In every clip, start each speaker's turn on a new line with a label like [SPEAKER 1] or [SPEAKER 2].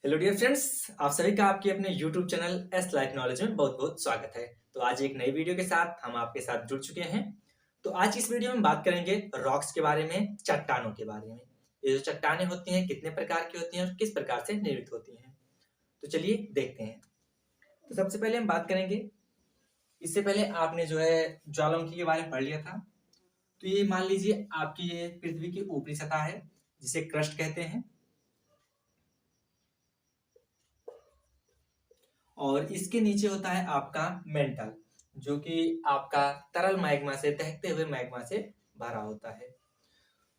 [SPEAKER 1] Hello dear friends, आप सभी का आपके अपने YouTube channel S life knowledge में बहुत बहुत स्वागत है। तो आज एक नई वीडियो के साथ हम आपके साथ जुड़ चुके हैं। तो आज इस वीडियो में बात करेंगे रॉक्स के बारे में, चट्टानों के बारे में। ये जो चट्टानें होती हैं कितने प्रकार की होती हैं और किस प्रकार से निर्मित होती हैं, तो चलिए देखते हैं। तो सबसे पहले हम बात करेंगे, इससे पहले आपने जो है ज्वालामुखी के बारे में पढ़ लिया था। तो ये मान लीजिए आपकी ये पृथ्वी की ऊपरी सतह है जिसे क्रस्ट कहते हैं, और इसके नीचे होता है आपका मेंटल, जो कि आपका तरल मैग्मा से, दहकते हुए मैग्मा से भरा होता है।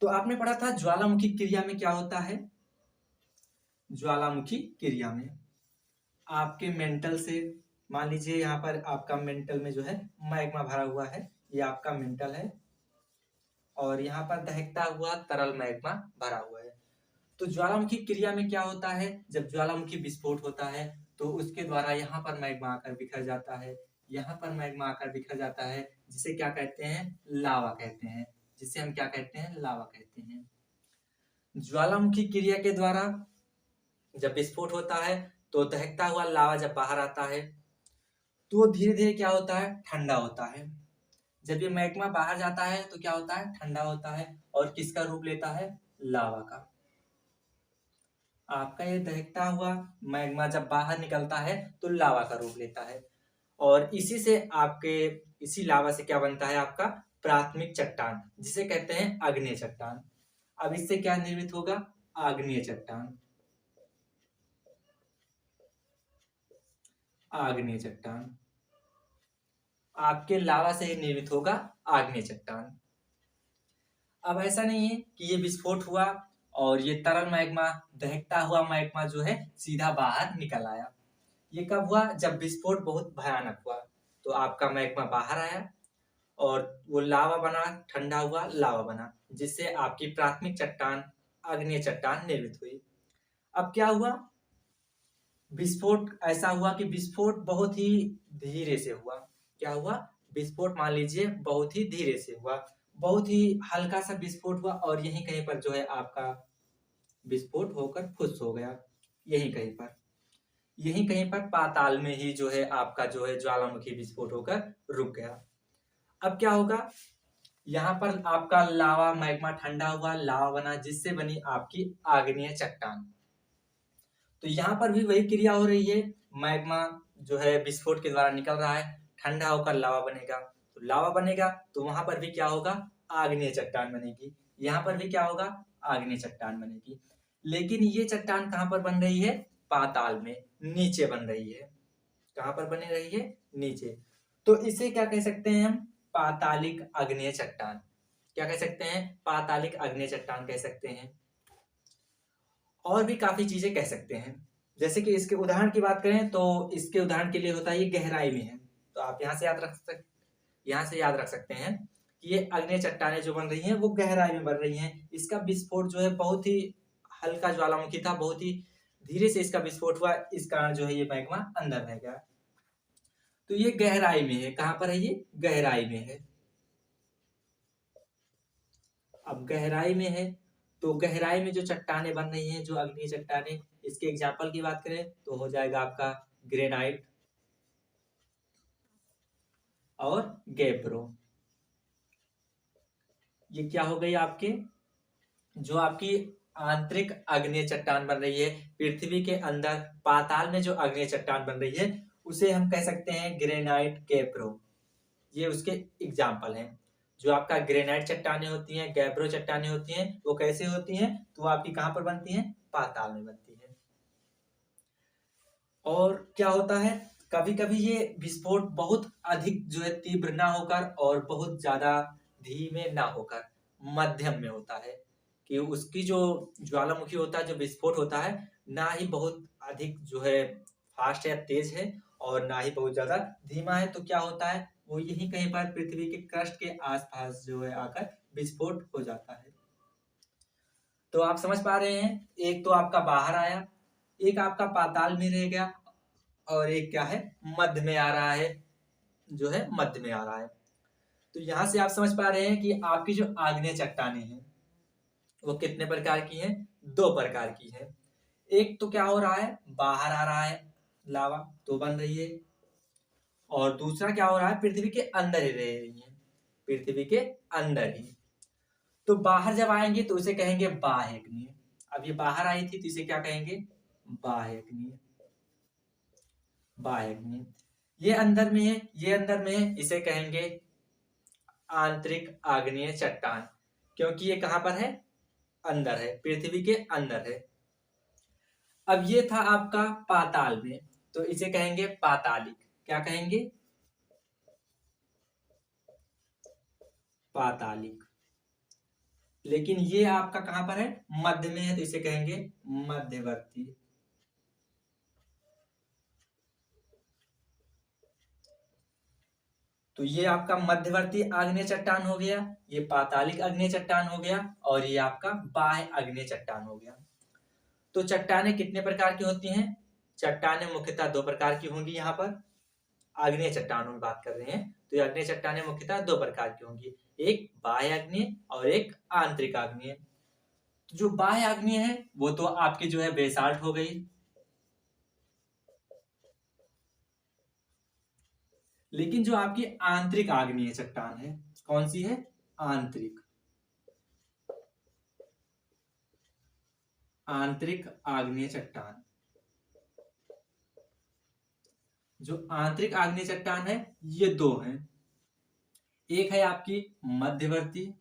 [SPEAKER 1] तो आपने पढ़ा था ज्वालामुखी क्रिया में क्या होता है। ज्वालामुखी क्रिया में आपके मेंटल से, मान लीजिए यहाँ पर आपका मेंटल में जो है मैग्मा भरा हुआ है, ये आपका मेंटल है, और यहाँ पर दहकता हुआ तरल मैग्मा भरा हुआ है। तो ज्वालामुखी क्रिया में क्या होता है, जब ज्वालामुखी विस्फोट होता है तो उसके द्वारा यहाँ पर मैग्मा आकर बिखर जाता है, यहाँ पर मैग्मा आकर बिखर जाता है, जिसे क्या कहते हैं, लावा कहते हैं। जिसे हम क्या कहते हैं, लावा कहते हैं। ज्वालामुखी क्रिया के द्वारा जब विस्फोट होता है तो दहकता हुआ लावा जब बाहर आता है तो धीरे धीरे क्या होता है, ठंडा होता है। जब ये मैग्मा बाहर जाता है तो क्या होता है, ठंडा होता है, और किसका रूप लेता है, लावा का। आपका ये दहकता हुआ मैग्मा जब बाहर निकलता है तो लावा का रूप लेता है, और इसी से आपके, इसी लावा से क्या बनता है, आपका प्राथमिक चट्टान, जिसे कहते हैं आग्नेय चट्टान। अब इससे क्या निर्मित होगा, आग्नेय चट्टान। आग्नेय चट्टान आपके लावा से ही निर्मित होगा, आग्नेय चट्टान। अब ऐसा नहीं है कि ये विस्फोट हुआ और ये तरल मैग्मा, दहकता हुआ मैग्मा जो है सीधा बाहर निकल आया। ये कब हुआ, जब विस्फोट बहुत भयानक हुआ तो आपका मैग्मा बाहर आया और वो लावा बना, ठंडा हुआ लावा बना, जिससे आपकी प्राथमिक चट्टान, आग्नेय चट्टान निर्मित हुई। अब क्या हुआ, विस्फोट ऐसा हुआ कि विस्फोट बहुत ही धीरे से हुआ। क्या हुआ, विस्फोट मान लीजिए बहुत ही धीरे से हुआ, बहुत ही हल्का सा विस्फोट हुआ, और यहीं कहीं पर जो है आपका विस्फोट होकर फुस हो गया। यहीं कहीं पर, यहीं कहीं पर पाताल में ही जो है आपका जो है ज्वालामुखी विस्फोट होकर रुक गया। अब क्या होगा, यहाँ पर आपका लावा मैग्मा ठंडा हुआ, लावा बना, जिससे बनी आपकी आग्नेय चट्टान। तो यहाँ पर भी वही क्रिया हो रही है, मैग्मा जो है विस्फोट के द्वारा निकल रहा है, ठंडा होकर लावा बनेगा। तो लावा बनेगा तो वहां पर भी क्या होगा, आग्नेय चट्टान बनेगी। यहाँ पर भी क्या होगा, आग्नेय चट्टान बनेगी। लेकिन ये चट्टान कहाँ पर बन रही है, पाताल में, नीचे बन रही है। कहाँ पर बनी रही है, नीचे। तो इसे क्या कह सकते हैं हम, पातालिक आग्नेय चट्टान। क्या कह सकते हैं, पातालिक आग्नेय चट्टान कह सकते हैं। और भी काफी चीजें कह सकते हैं, जैसे कि इसके उदाहरण की बात करें तो इसके उदाहरण के लिए होता है, ये गहराई में है। तो आप यहाँ से याद रख सकते हैं कि ये आग्नेय चट्टानें जो बन रही हैं वो गहराई में बन रही हैं। इसका विस्फोट जो है बहुत ही हल्का ज्वालामुखी था, बहुत ही धीरे से इसका विस्फोट हुआ, इस कारण जो है ये मैग्मा अंदर रह गया। तो ये गहराई में है। कहां पर है, ये गहराई में है। अब गहराई में है तो गहराई में जो चट्टानें बन रही हैं, जो अग्नि चट्टानें, इसके एग्जाम्पल की बात करें तो हो जाएगा आपका ग्रेनाइट और गैब्रो। ये क्या हो गई आपके, जो आपकी आंतरिक आग्नेय चट्टान बन रही है, पृथ्वी के अंदर पाताल में जो आग्नेय चट्टान बन रही है उसे हम कह सकते हैं ग्रेनाइट, गैब्रो। ये उसके एग्जाम्पल हैं। जो आपका ग्रेनाइट चट्टानें होती हैं, गैब्रो चट्टानें होती हैं, वो कैसे होती हैं, तो वो आपकी कहां पर बनती हैं, पाताल में बनती है। और क्या होता है, कभी कभी ये विस्फोट बहुत अधिक जो है तीव्र ना होकर और बहुत ज्यादा धीमे ना होकर मध्यम में होता है, कि उसकी जो ज्वालामुखी होता है, जो विस्फोट होता है, ना ही बहुत अधिक जो है फास्ट या तेज है, और ना ही बहुत ज्यादा धीमा है। तो क्या होता है, वो यही कहीं पर पृथ्वी के क्रस्ट के आसपास जो है आकर विस्फोट हो जाता है। तो आप समझ पा रहे हैं, एक तो आपका बाहर आया, एक आपका पाताल में रह गया, और एक क्या है, मध्य में आ रहा है, जो है मध्य में आ रहा है। तो यहां से आप समझ पा रहे हैं कि आपकी जो आग्नेय चट्टानें हैं वो कितने प्रकार की हैं, दो प्रकार की हैं। एक तो क्या हो रहा है, बाहर आ रहा है लावा तो बन रही है, और दूसरा क्या हो रहा है, पृथ्वी के अंदर ही रह रही है, पृथ्वी के अंदर ही। तो बाहर जब आएंगे तो उसे कहेंगे बाह्य अग्नि। अब ये बाहर आई थी तो इसे क्या कहेंगे, बाह्य अग्नि, बाह्य अग्नि। ये अंदर में है, ये अंदर में है, इसे कहेंगे आंतरिक आग्नेय चट्टान, क्योंकि ये कहां पर है, अंदर है, पृथ्वी के अंदर है। अब ये था आपका पाताल में, तो इसे कहेंगे पातालिक। क्या कहेंगे, पातालिक। लेकिन ये आपका कहां पर है, मध्य में है, तो इसे कहेंगे मध्यवर्ती। तो ये आपका मध्यवर्ती आग्नेय चट्टान हो गया, ये पातालिक आग्नेय चट्टान हो गया, और ये आपका बाह्य आग्नेय चट्टान हो गया। तो चट्टानें कितने प्रकार की होती हैं, चट्टानें मुख्यतः दो प्रकार की होंगी। यहाँ पर आग्नेय चट्टानों में बात कर रहे हैं, तो ये आग्नेय चट्टानें मुख्यतः दो प्रकार की होंगी, एक बाह्य आग्नेय और एक आंतरिक आग्नेय। तो जो बाह्य आग्नेय है वो तो आपकी जो है बेसाल्ट हो गई, लेकिन जो आपकी आंतरिक आग्नेय चट्टान है, कौन सी है, आंतरिक, आंतरिक आग्नेय चट्टान। जो आंतरिक आग्नेय चट्टान है ये दो हैं, एक है आपकी मध्यवर्ती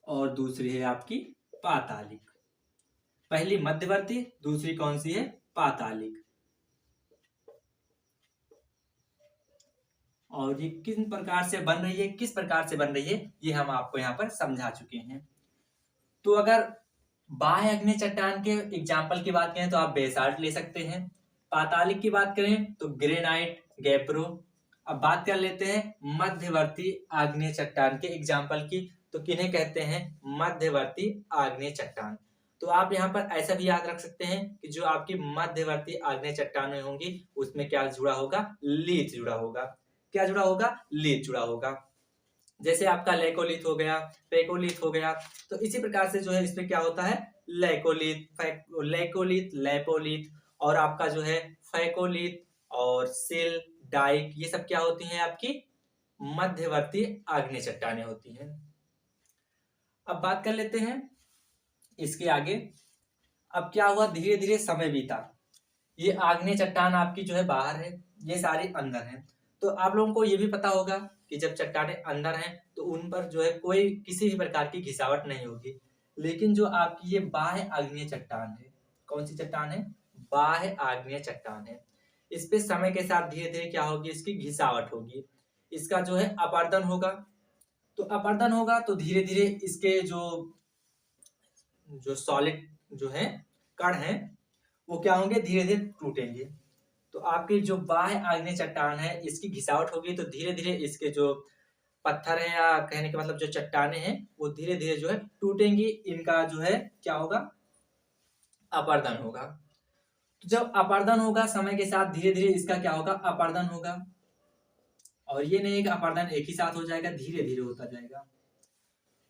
[SPEAKER 1] और दूसरी है आपकी पातालिक। पहली मध्यवर्ती, दूसरी कौन सी है, पातालिक। और ये किस प्रकार से बन रही है, किस प्रकार से बन रही है, ये हम आपको यहाँ पर समझा चुके हैं। तो अगर बाह्य अग्नि चट्टान के एग्जाम्पल की बात करें तो आप बेसाल्ट ले सकते हैं, पातालिक की बात करें तो ग्रेनाइट, गैप्रो। अब बात कर लेते हैं मध्यवर्ती आग्नेय चट्टान के एग्जाम्पल की, तो किन्हें कहते हैं, मध्यवर्ती आग्नेय चट्टान। तो आप यहाँ पर ऐसा भी याद रख सकते हैं कि जो आपकी मध्यवर्ती आग्नेय चट्टानें होंगी उसमें क्या जुड़ा होगा, लीच जुड़ा होगा। क्या जुड़ा होगा, लीच जुड़ा होगा। जैसे आपका लेकोलिथ हो गया, पेकोलिथ हो गया, तो इसी प्रकार से जो है इसमें क्या होता है, लेकोलिथ, लेकोलिथ, लेपोलिथ, और आपका जो है फैकोलिथ और सिल, डाइक, ये सब क्या होती हैं, आपकी मध्यवर्ती आग्नेय चट्टानें होती हैं। अब बात कर लेते हैं इसके आगे। अब क्या हुआ, धीरे धीरे समय बीता, ये आग्नेय चट्टान आपकी जो है बाहर है, ये सारी अंदर है। तो आप लोगों को ये भी पता होगा कि जब चट्टानें अंदर हैं तो उन पर जो है कोई किसी भी प्रकार की घिसावट नहीं होगी। लेकिन जो आपकी ये बाह्य आग्नेय चट्टान है, कौन सी चट्टान है, बाह्य आग्नेय चट्टान है, इस पे समय के साथ धीरे धीरे क्या होगी, इसकी घिसावट होगी, इसका जो है अपर्दन होगा। तो अपर्दन होगा तो धीरे धीरे इसके जो जो सॉलिड जो है कण है वो क्या होंगे, धीरे धीरे टूटेंगे। तो आपकी जो बाह्य आग्नेय चट्टान है इसकी घिसावट होगी तो धीरे धीरे इसके जो पत्थर है, या कहने का मतलब जो चट्टाने हैं, वो धीरे धीरे जो है टूटेंगी, इनका जो है क्या होगा, अपर्दन होगा। तो जब अपर्दन होगा समय के साथ धीरे धीरे इसका क्या होगा, अपर्दन होगा। और ये नहीं कि अपर्दन एक ही साथ हो जाएगा, धीरे धीरे होता जाएगा।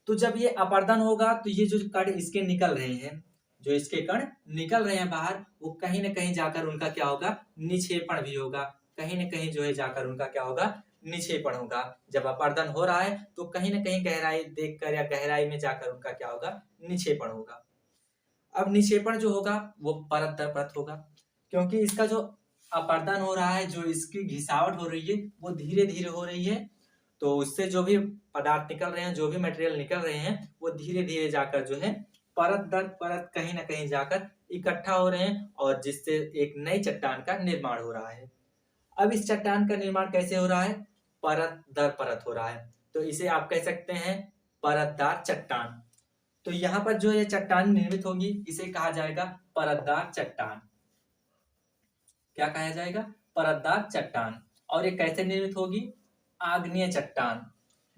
[SPEAKER 1] तो जब ये अपर्दन होगा तो ये जो कण इसके निकल रहे हैं, जो इसके कण निकल रहे हैं बाहर, वो कहीं ना कहीं जाकर उनका क्या होगा, निक्षेपण भी होगा। कहीं ना कहीं जो है जाकर उनका क्या होगा, निक्षेपण होगा। जब अपर्दन हो रहा है तो कहीं ना कहीं गहराई देखकर या गहराई में जाकर उनका क्या होगा, निक्षेपण होगा। अब निक्षेपण जो होगा वो परत दर परत होगा, क्योंकि इसका जो अपर्दन हो रहा है, जो इसकी घिसावट हो रही है वो धीरे धीरे हो रही है। तो उससे जो भी पदार्थ निकल रहे हैं, जो भी मटेरियल निकल रहे हैं, वो धीरे धीरे जाकर जो है परत दर परत कहीं ना कहीं जाकर इकट्ठा हो रहे हैं, और जिससे एक नई चट्टान का निर्माण हो रहा है। अब इस चट्टान का निर्माण कैसे हो रहा है, परत दर परत हो रहा है। तो इसे आप कह सकते हैं परतदार चट्टान। तो यहाँ पर जो ये चट्टान निर्मित होगी इसे कहा जाएगा परतदार चट्टान। क्या कहा जाएगा, परतदार चट्टान। और ये कैसे निर्मित होगी, आग्नेय चट्टान।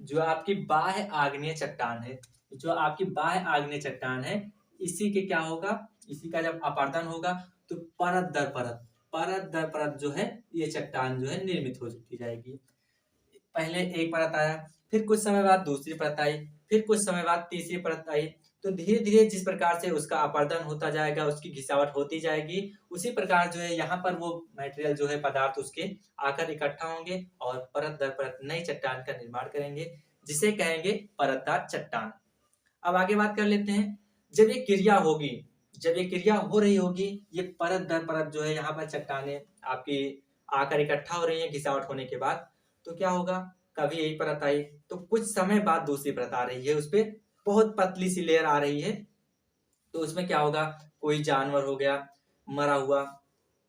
[SPEAKER 1] जो आपकी बाह्य आग्नेय चट्टान है, जो आपकी बाह्य आग्नेय चट्टान है, इसी के क्या होगा, इसी का जब अपर्दन होगा तो परत दर परत, परत दर परत जो है ये चट्टान जो है निर्मित होती जाएगी। पहले एक परत आया, फिर कुछ समय बाद दूसरी परत आई, फिर कुछ समय बाद तीसरी परत आई, तो धीरे धीरे जिस प्रकार से उसका अपरदन होता जाएगा, उसकी घिसावट होती जाएगी, उसी प्रकार जो है यहाँ पर वो मटेरियल जो है पदार्थ उसके आकर इकट्ठा होंगे और परत दर परत नई चट्टान का निर्माण करेंगे, जिसे कहेंगे परतदार चट्टान। अब आगे बात कर लेते हैं, जब ये क्रिया होगी, जब ये क्रिया हो रही होगी, ये परत दर परत जो है यहाँ पर चट्टाने आपकी आकर इकट्ठा हो रही है घिसावट होने के बाद, तो क्या होगा, कभी एक परत आई तो कुछ समय बाद दूसरी परत आ रही है, उस पर बहुत पतली सी लेयर आ रही है, तो उसमें क्या होगा, कोई जानवर हो गया मरा हुआ,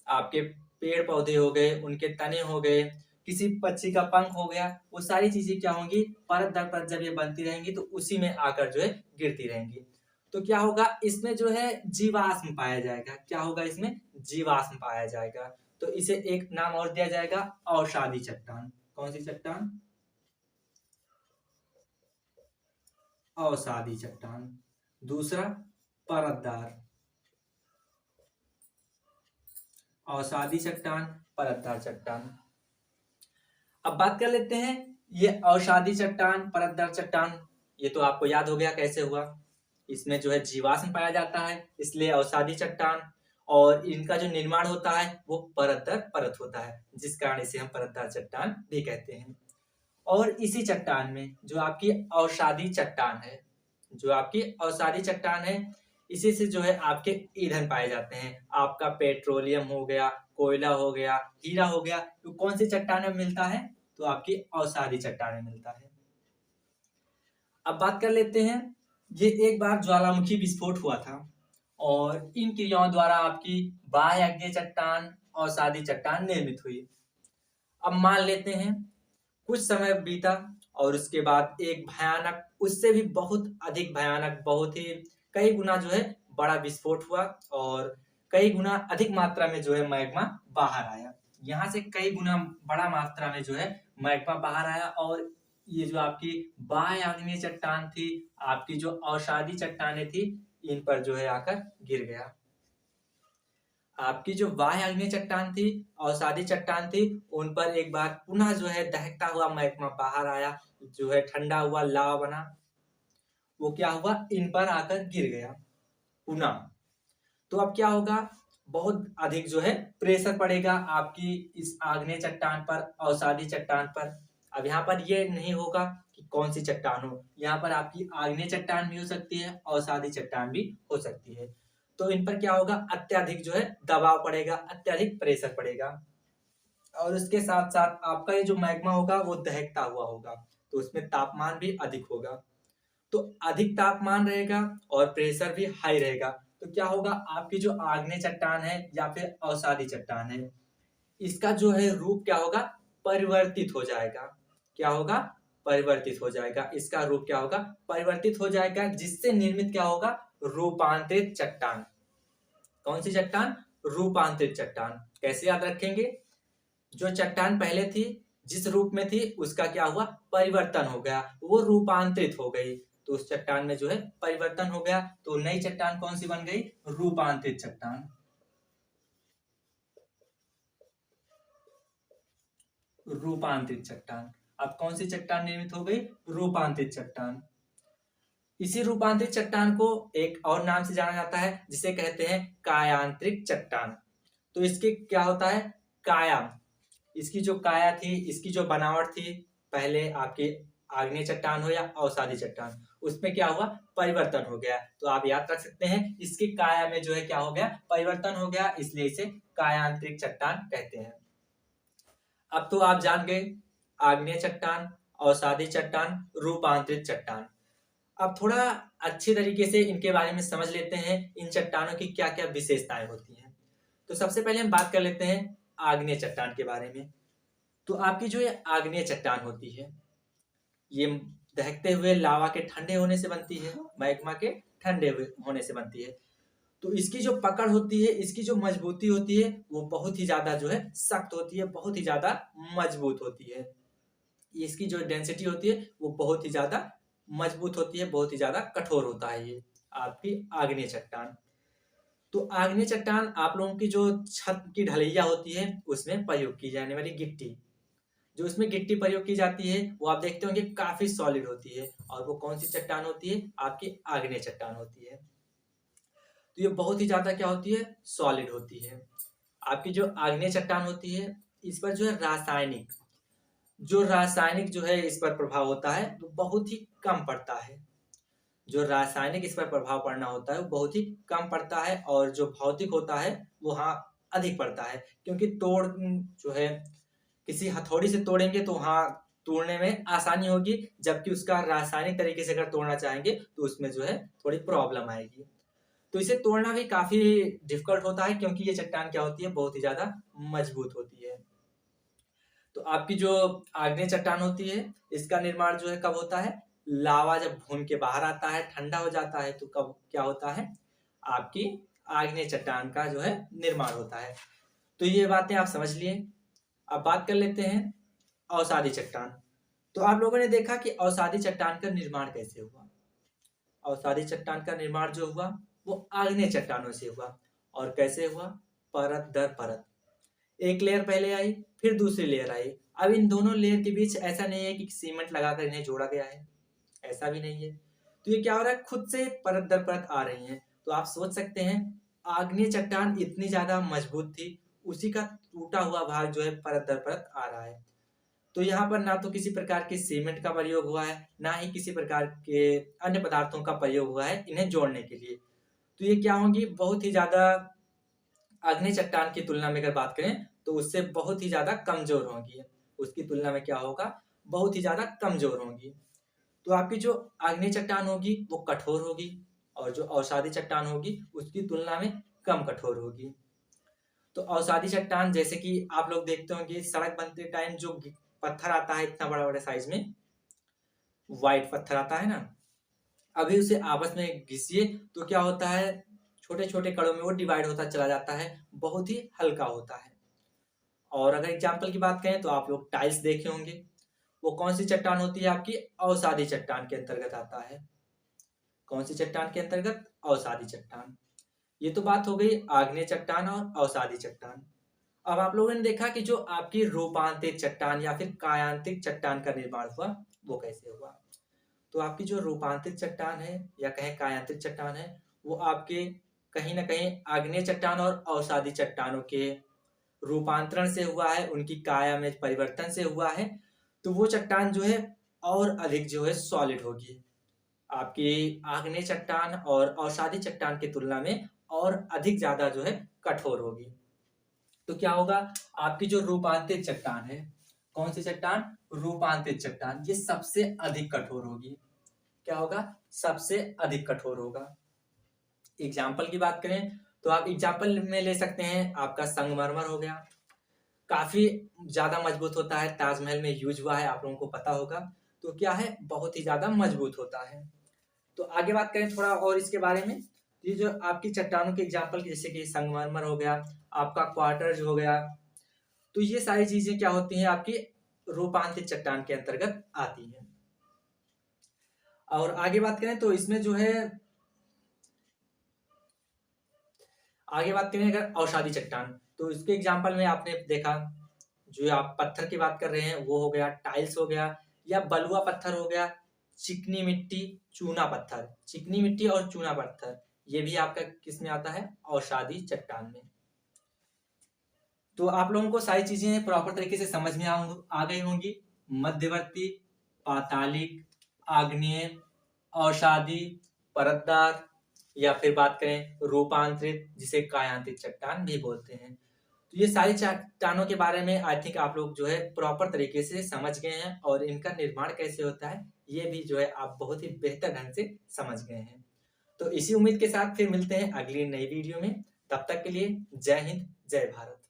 [SPEAKER 1] आपके पेड़ पौधे हो गए, उनके तने हो गए, किसी पक्षी का पंख हो गया, वो सारी चीजें क्या होंगी, परत दर परत जब ये बनती रहेंगी तो उसी में आकर जो है गिरती रहेंगी। तो क्या होगा, इसमें जो है जीवाश्म पाया जाएगा। क्या होगा, इसमें जीवाश्म पाया जाएगा। तो इसे एक नाम और दिया जाएगा, अवसादी चट्टान। कौन सी चट्टान, अवसादी चट्टान। दूसरा परतदार, अवसादी चट्टान, परतदार चट्टान। अब बात कर लेते हैं, ये अवसादी चट्टान, परतदार चट्टान, ये तो आपको याद हो गया कैसे हुआ। इसमें जो है जीवाश्म पाया जाता है, इसलिए अवसादी चट्टान, और इनका जो निर्माण होता है वो परत दर परत होता है, जिस कारण इसे हम परतदार चट्टान भी कहते हैं। और इसी चट्टान में जो आपकी अवसादी चट्टान है, जो आपकी अवसादी चट्टान है, इसी से जो है आपके ईंधन पाए जाते हैं। आपका पेट्रोलियम हो गया, कोयला हो गया, हीरा हो गया, तो कौन सी चट्टान में मिलता है, तो आपकी अवसादी चट्टान में मिलता है। अब बात कर लेते हैं, ये एक बार ज्वालामुखी विस्फोट हुआ था और इन क्रियाओं द्वारा आपकी बाह्य अग्नेय चट्टान, अवसादी चट्टान निर्मित हुई। अब मान लेते हैं कुछ समय बीता और उसके बाद एक भयानक, उससे भी बहुत अधिक भयानक, बहुत ही कई गुना जो है बड़ा विस्फोट हुआ और कई गुना अधिक मात्रा में जो है मैग्मा बाहर आया। यहाँ से कई गुना बड़ा मात्रा में जो है मैग्मा बाहर आया और ये जो आपकी बाह्य आग्नेय चट्टान थी, आपकी जो अवसादी चट्टानें थी, इन पर जो है आकर गिर गया। आपकी जो बाह्य आग्नेय चट्टान थी, अवसादी चट्टान थी, उन पर एक बार पुनः जो है दहकता हुआ मैग्मा बाहर आया, जो है ठंडा हुआ लावा बना, वो क्या हुआ, इन पर आकर गिर गया पुनः। तो अब क्या होगा, बहुत अधिक जो है प्रेशर पड़ेगा आपकी इस आग्नेय चट्टान पर, अवसादी चट्टान पर। अब यहाँ पर ये नहीं होगा कि कौन सी चट्टान हो, यहाँ पर आपकी आग्नेय चट्टान भी हो सकती है, अवसादी चट्टान भी हो सकती है। तो इन पर क्या होगा, अत्यधिक जो है दबाव पड़ेगा, अत्यधिक प्रेशर पड़ेगा और उसके साथ साथ आपका ये जो मैग्मा होगा वो दहकता हुआ होगा, तो उसमें तापमान भी अधिक होगा। तो अधिक तापमान रहेगा और प्रेशर भी हाई रहेगा, तो क्या होगा, आपकी जो आग्नेय चट्टान है या फिर अवसादी चट्टान है, इसका जो है रूप क्या होगा, परिवर्तित हो जाएगा। क्या होगा, परिवर्तित हो जाएगा, इसका रूप क्या होगा, परिवर्तित हो जाएगा, जिससे निर्मित क्या होगा, रूपांतरित चट्टान। कौन सी चट्टान, रूपांतरित चट्टान। कैसे याद रखेंगे, जो चट्टान पहले थी, जिस रूप में थी, उसका क्या हुआ, परिवर्तन हो गया, वो रूपांतरित हो गई, तो उस चट्टान में जो है परिवर्तन हो गया, तो नई चट्टान कौन सी बन गई, रूपांतरित चट्टान। रूपांतरित चट्टान। अब कौन सी चट्टान निर्मित हो गई, रूपांतरित चट्टान। इसी रूपांतरित चट्टान को एक और नाम से जाना जाता है, जिसे कहते हैं कायांतरिक चट्टान। तो इसके क्या होता है, काया, इसकी जो काया थी, इसकी जो बनावट थी, पहले आपकी आग्नेय चट्टान हो या अवसादी चट्टान, उसमें क्या हुआ, परिवर्तन हो गया। तो आप याद रख सकते हैं, इसकी काया में जो है क्या हो गया, परिवर्तन हो गया, इसलिए इसे कायांतरिक चट्टान कहते हैं। अब तो आप जान गए आग्नेय चट्टान, अवसादी चट्टान, रूपांतरित चट्टान। अब थोड़ा अच्छे तरीके से इनके बारे में समझ लेते हैं, इन चट्टानों की क्या क्या विशेषताएं होती हैं। तो सबसे पहले हम बात कर लेते हैं आग्नेय चट्टान के बारे में। तो आपकी जो ये आग्नेय चट्टान होती है, ये दहकते हुए लावा के ठंडे होने से बनती है, मैग्मा के ठंडे होने से बनती है। तो इसकी जो पकड़ होती है, इसकी जो मजबूती होती है, वो बहुत ही ज्यादा जो है सख्त होती है, बहुत ही ज्यादा मजबूत होती है। इसकी जो डेंसिटी होती है वो बहुत ही ज्यादा मजबूत होती है, बहुत ही ज्यादा कठोर होता है ये आपकी आग्नेय चट्टान। तो आग्नेय चट्टान आप लोगों की जो छत की ढलैया होती है, उसमें प्रयोग की जाने वाली गिट्टी, जो इसमें गिट्टी प्रयोग की जाती है वो आप देखते होंगे काफी सॉलिड होती है, और वो कौन सी चट्टान होती है? आपकी आग्नेय चट्टान होती है। तो ये बहुत ही ज्यादा क्या होती है? सॉलिड होती है। आपकी जो आग्नेय चट्टान होती है, इस पर जो है रासायनिक जो है इस पर प्रभाव होता है वो बहुत ही कम पड़ता है। जो रासायनिक इस पर प्रभाव पड़ना होता है वो बहुत ही कम पड़ता है, और जो भौतिक होता है वो हाँ अधिक पड़ता है, क्योंकि तोड़ जो है किसी हथौड़ी से तोड़ेंगे तो हाँ तोड़ने में आसानी होगी, जबकि उसका रासायनिक तरीके से अगर तोड़ना चाहेंगे तो उसमें जो है थोड़ी प्रॉब्लम आएगी। तो इसे तोड़ना भी काफी डिफिकल्ट होता है, क्योंकि ये चट्टान क्या होती है? बहुत ही ज्यादा मजबूत होती है। तो आपकी जो आग्नेय चट्टान होती है, इसका निर्माण जो है कब होता है? लावा जब भून के बाहर आता है, ठंडा हो जाता है, तो कब क्या होता है? आपकी आग्नेय चट्टान का जो है निर्माण होता है। तो ये बातें आप समझ लिए। अब बात कर लेते हैं अवसादी चट्टान। तो आप लोगों ने देखा कि अवसादी चट्टान का निर्माण कैसे हुआ। अवसादी चट्टान का निर्माण जो हुआ वो आग्नेय चट्टानों से हुआ। और कैसे हुआ? परत दर परत, एक लेयर पहले आई, फिर दूसरी लेयर आई। अब इन दोनों लेयर के बीच ऐसा नहीं है कि सीमेंट लगाकर इन्हें जोड़ा गया है, ऐसा भी नहीं है। तो ये क्या हो रहा है? खुद से परत दर परत आ रही हैं। तो आप सोच सकते हैं आग्नेय चट्टान इतनी ज्यादा मजबूत थी, उसी का टूटा हुआ भाग जो है परत दर परत आ रहा है। तो यहाँ पर ना तो किसी प्रकार के सीमेंट का प्रयोग हुआ है, ना ही किसी प्रकार के अन्य पदार्थों का प्रयोग हुआ है इन्हें जोड़ने के लिए। तो ये क्या होंगी? बहुत ही ज्यादा आग्नेय चट्टान की तुलना में अगर बात करें तो उससे बहुत ही ज्यादा कमजोर होंगी। उसकी तुलना में क्या होगा? बहुत ही ज्यादा कमजोर होंगी। तो आपकी जो आग्नेय चट्टान होगी वो कठोर होगी, और जो अवसादी चट्टान होगी उसकी तुलना में कम कठोर होगी। तो अवसादी चट्टान जैसे कि आप लोग देखते होंगे सड़क बनते टाइम जो पत्थर आता है इतना बड़ा बड़ा साइज में, व्हाइट पत्थर आता है ना, अभी उसे आपस में घिसिए तो क्या होता है? छोटे छोटे कणों में वो डिवाइड होता चला जाता है, बहुत ही हल्का होता है। और अगर एग्जाम्पल की बात करें तो आप लोग टाइल्स देखे होंगे, वो कौन सी चट्टान होती है? आपकी अवसादी चट्टान के अंतर्गत आता है। कौन सी चट्टान के अंतर्गत? अवसादी चट्टान। ये तो बात हो गई आग्नेय चट्टान और अवसादी चट्टान। अब आप लोगों ने देखा कि जो आपकी रूपांतरित चट्टान या फिर कायांतिक चट्टान का निर्माण हुआ वो कैसे हुआ। तो आपकी जो रूपांतरित चट्टान है या कहें कायांतिक चट्टान है, वो आपके कहीं ना कहीं आग्नेय चट्टान और अवसादी चट्टानों के रूपांतरण से हुआ है, उनकी काया में परिवर्तन से हुआ है। तो वो चट्टान जो है और अधिक जो है सॉलिड होगी, आपकी आग्नेय चट्टान और अवसादी चट्टान की तुलना में और अधिक ज्यादा जो है कठोर होगी। तो क्या होगा? आपकी जो रूपांतरित चट्टान है, कौन सी चट्टान? रूपांतरित चट्टान, ये सबसे अधिक कठोर होगी। क्या होगा? सबसे अधिक कठोर होगा। एग्जाम्पल की बात करें तो आप एग्जाम्पल में ले सकते हैं आपका संगमरमर हो गया, काफी ज्यादा मजबूत होता है, ताजमहल में यूज हुआ है, आप लोगों को पता होगा। तो क्या है? बहुत ही ज्यादा मजबूत होता है। तो आगे बात करें थोड़ा और इसके बारे में, ये जो आपकी चट्टानों के एग्जाम्पल जैसे कि संगमरमर हो गया, आपका क्वार्टर्स हो गया, तो ये सारी चीजें क्या होती हैं? आपकी रूपांतरित चट्टान के अंतर्गत आती हैं। और आगे बात करें तो इसमें जो है, आगे बात करें अगर अवसादी चट्टान, तो इसके एग्जाम्पल में आपने देखा जो आप पत्थर की बात कर रहे हैं वो हो गया, टाइल्स हो गया, या बलुआ पत्थर हो गया, चिकनी मिट्टी, चूना पत्थर। चिकनी मिट्टी और चूना पत्थर ये भी आपका किस में आता है? अवसादी चट्टान में। तो आप लोगों को सारी चीजें प्रॉपर तरीके से समझ में आ गई होंगी। मध्यवर्ती, पातालिक, आग्नेय, अवसादी, परतदार, या फिर बात करें रूपांतरित जिसे कायांतिक चट्टान भी बोलते हैं। तो ये सारी चट्टानों के बारे में आई थिंक आप लोग जो है प्रॉपर तरीके से समझ गए हैं, और इनका निर्माण कैसे होता है ये भी जो है आप बहुत ही बेहतर ढंग से समझ गए हैं। तो इसी उम्मीद के साथ फिर मिलते हैं अगली नई वीडियो में। तब तक के लिए जय हिंद, जय भारत।